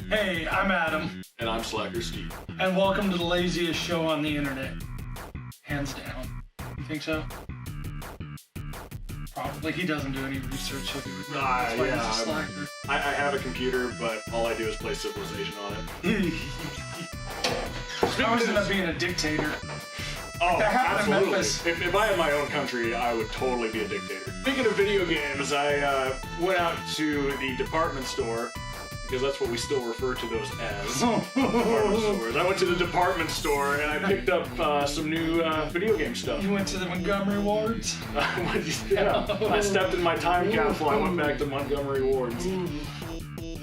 Hey, I'm Adam. And I'm Slacker Steve. And welcome to the laziest show on the internet. Hands down. You think so? Probably. He doesn't do any research, so he would know. That's why he's a slacker. I have a computer, but all I do is play Civilization on it. I always end up being a dictator. Oh, that happened in absolutely. Memphis. If I had my own country, I would totally be a dictator. Speaking of video games, I went out to the department store, because that's what we still refer to those as. Department stores. I went to the department store and I picked up some new video game stuff. You went to the Montgomery Wards? Yeah. I stepped in my time capsule. I went back to Montgomery Wards.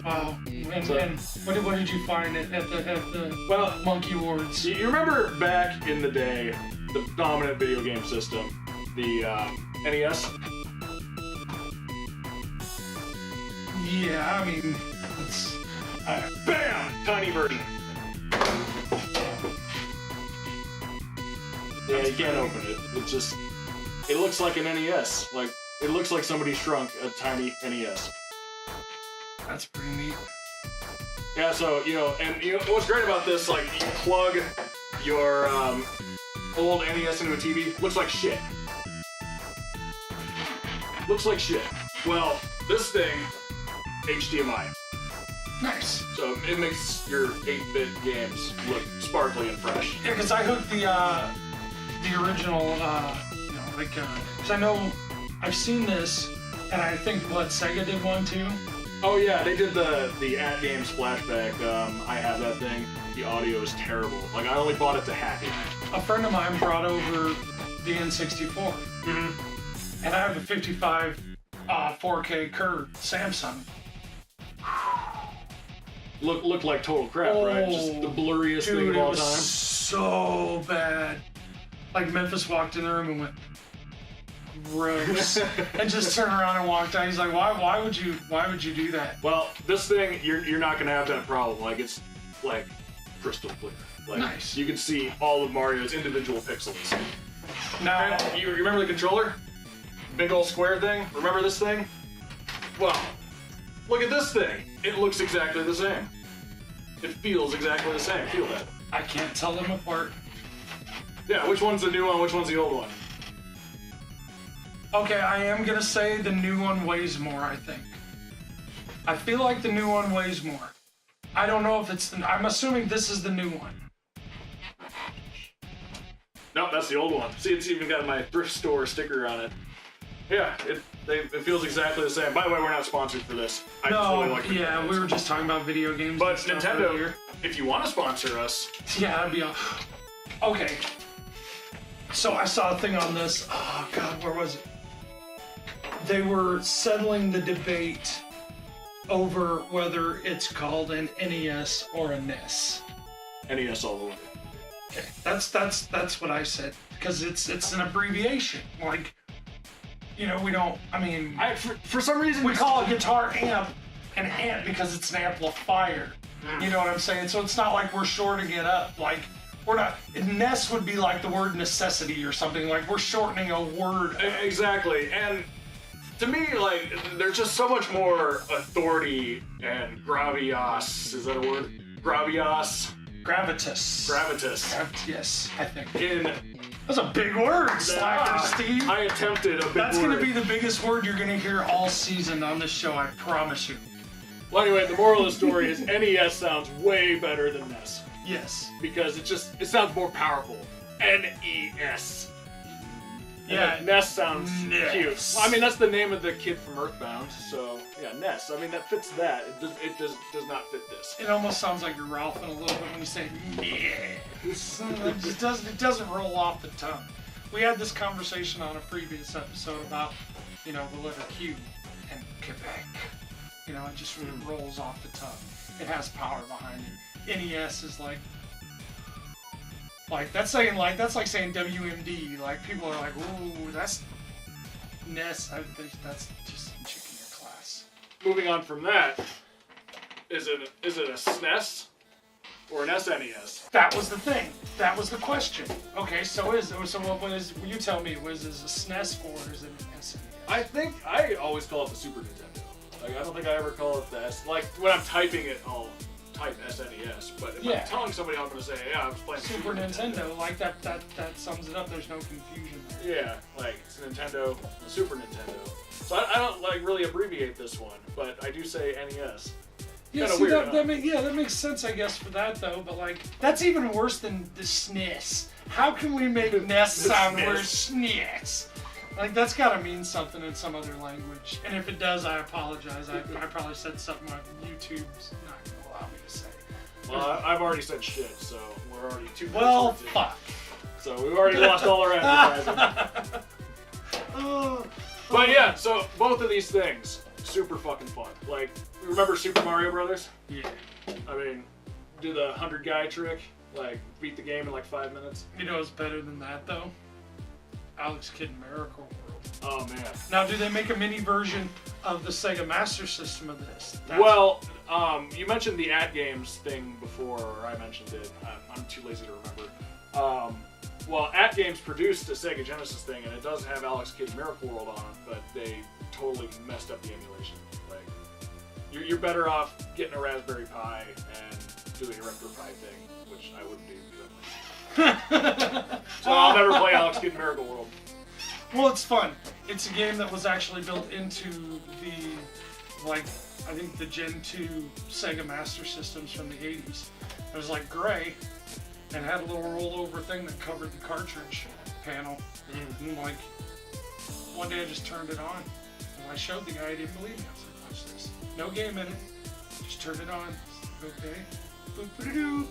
Wow. And what did you find at the Monkey Wards? You remember back in the day, the dominant video game system, the NES? Yeah, I mean, it's... BAM! Tiny version. Yeah, you can't open it. It looks like an NES. Like, it looks like somebody shrunk a tiny NES. That's pretty neat. Yeah, so, what's great about this, like, you plug your old NES into a TV, looks like shit. Looks like shit. Well, this thing, HDMI. Nice. So it makes your 8-bit games look sparkly and fresh. Yeah, because I hooked the original, because I know I've seen this, and I think Sega did one too. Oh yeah, they did the At Games flashback. I have that thing. The audio is terrible. Like, I only bought it to hack it. A friend of mine brought over the N64, and I have a 55 4K curved Samsung. Looked like total crap, right? Just the blurriest thing of all it was time. So bad. Like, Memphis walked in the room and went, gross, and just turned around and walked out. He's like, why would you do that? Well, this thing, you're not gonna have that problem. Like, it's like crystal clear. Like, nice. You can see all of Mario's individual pixels. Now, you remember the controller? Big old square thing? Remember this thing? Well, look at this thing. It looks exactly the same. It feels exactly the same. Feel that. I can't tell them apart. Yeah, which one's the new one, which one's the old one? Okay, I am gonna say the new one weighs more, I think. I feel like the new one weighs more. I don't know if it's I'm assuming this is the new one. No, that's the old one. See, it's even got my thrift store sticker on it. Yeah, it feels exactly the same. By the way, we're not sponsored for this. I just really like video games. We were just talking about video games. But Nintendo, if you want to sponsor us, yeah, that'd be okay. So I saw a thing on this. Oh God, where was it? They were settling the debate over whether it's called an NES or a NES. NES all the way. Okay, that's what I said, because it's an abbreviation. Like, we don't. I mean, for some reason we call a guitar amp an amp because it's an amplifier. You know what I'm saying? So it's not like we're shorting it up. Like, we're not. NES would be like the word necessity or something. Like, we're shortening a word. Exactly, and to me, like, there's just so much more authority and gravitas. Is that a word? Gravitas. Gravitas. Yes, I think. That's a big word, Slacker Steve. I attempted a big word. That's going to be the biggest word you're going to hear all season on this show, I promise you. Well, anyway, the moral of the story is NES sounds way better than NES. Yes. Because it sounds more powerful. NES. Yeah. NES sounds NES. cute. Well, I mean, that's the name of the kid from Earthbound, so yeah, NES. I mean, that fits that. It does not fit this. It almost sounds like you're Ralphing a little bit when you say NES. It doesn't roll off the tongue. We had this conversation on a previous episode about, the letter Q and Quebec. It just really rolls off the tongue. It has power behind it. NES is like that's like saying WMD. Like, people are like, ooh, that's NES. That's just some chick in your class. Moving on from that, is it a SNES or an SNES? That was the thing. That was the question. Okay, so what is? You tell me. Was it a SNES or is it an SNES? I think I always call it the Super Nintendo. Like, I don't think I ever call it the S. Like, when I'm typing it, I'll type SNES. But if I'm telling somebody, I'm going to say, yeah, I was playing Super Nintendo. Like, that sums it up. There's no confusion there. Yeah, like, it's Nintendo, Super Nintendo. So I don't, like, really abbreviate this one, but I do say NES. Yeah, see, weird, that makes sense, I guess, for that, though. But, like, that's even worse than the SNES. How can we make NES sound worse? SNES. Like, that's got to mean something in some other language. And if it does, I apologize. I probably said something on YouTube's not going to allow me to say. Well, I've already said shit, so we're already too much. Well, fuck. So we've already lost all our advertising. But yeah, so both of these things, super fucking fun. Like, remember Super Mario Brothers? Yeah. I mean, do the 100 guy trick, like beat the game in like 5 minutes. You know what's better than that though? Alex Kidd Miracle World. Oh man. Now, do they make a mini version of the Sega Master System of this? Well, you mentioned the @Games thing before, or I mentioned it. I'm too lazy to remember. Well, @Games produced a Sega Genesis thing, and it does have Alex Kidd Miracle World on it, but they totally messed up the emulation. Like, you're better off getting a Raspberry Pi and doing a Retro Pi thing, which I wouldn't do. So I'll never play Alex Kidd Miracle World. Well, it's fun. It's a game that was actually built into the, like, I think the Gen 2 Sega Master Systems from the 80s. It was like gray, and had a little rollover thing that covered the cartridge panel. And like, one day I just turned it on, and I showed the guy, he didn't believe me. I was like, watch this. No game in it. Just turned it on. Okay. Boop-a-doo.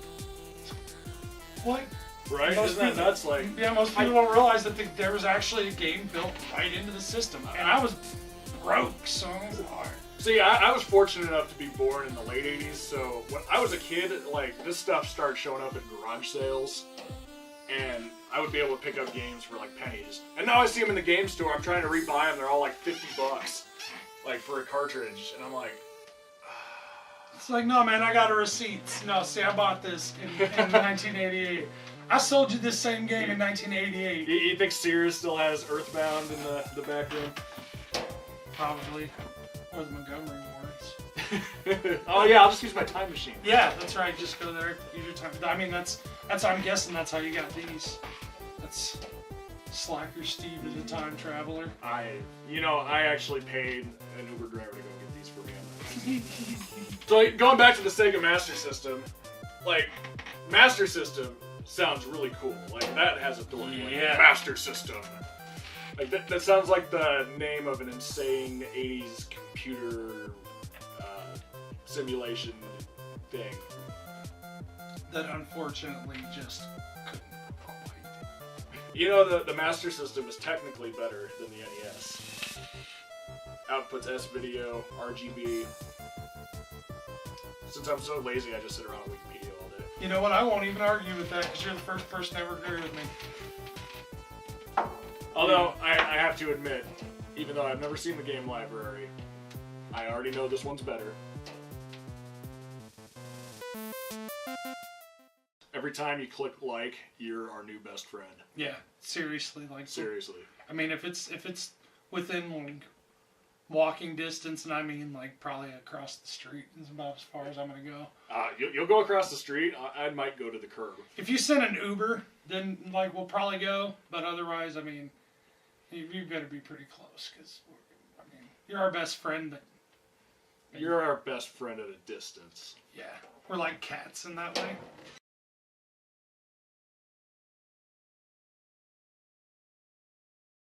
What? Right? Isn't that nuts? Like, yeah, most people don't realize that there was actually a game built right into the system. And I was broke, so it was hard. See, I was fortunate enough to be born in the late 80s, so when I was a kid, like, this stuff started showing up at garage sales, and I would be able to pick up games for, like, pennies. And now I see them in the game store, I'm trying to rebuy them, they're all, like, $50, like, for a cartridge, and I'm like... It's like, no, man, I got a receipt. No, see, I bought this in 1988. I sold you this same game in 1988. You think Sears still has Earthbound in the back room? Probably. Or the Montgomery Wards. Oh yeah, I'll just use my time machine. Yeah, that's right. Just go there, use your time. I mean, that's. I'm guessing that's how you got these. That's Slacker Steve is a time traveler. I actually paid an Uber driver to go get these for me. So going back to the Sega Master System, like Master System sounds really cool. Like that has authority. Like, Master System. Like that sounds like the name of an insane 80s computer simulation thing. That unfortunately just couldn't quite. You know, the Master System is technically better than the NES. Outputs S-video, RGB. Since I'm so lazy, I just sit around on Wikipedia all day. You know what? I won't even argue with that because you're the first person to ever agree with me. Although, I have to admit, even though I've never seen the game library, I already know this one's better. Every time you click like, you're our new best friend. Yeah, seriously, like seriously. I mean, if it's within like walking distance, and I mean like probably across the street is about as far as I'm gonna go. You'll go across the street. I might go to the curb. If you send an Uber, then like we'll probably go. But otherwise, I mean, you better be pretty close because I mean you're our best friend. You're our best friend at a distance. Yeah, we're like cats in that way.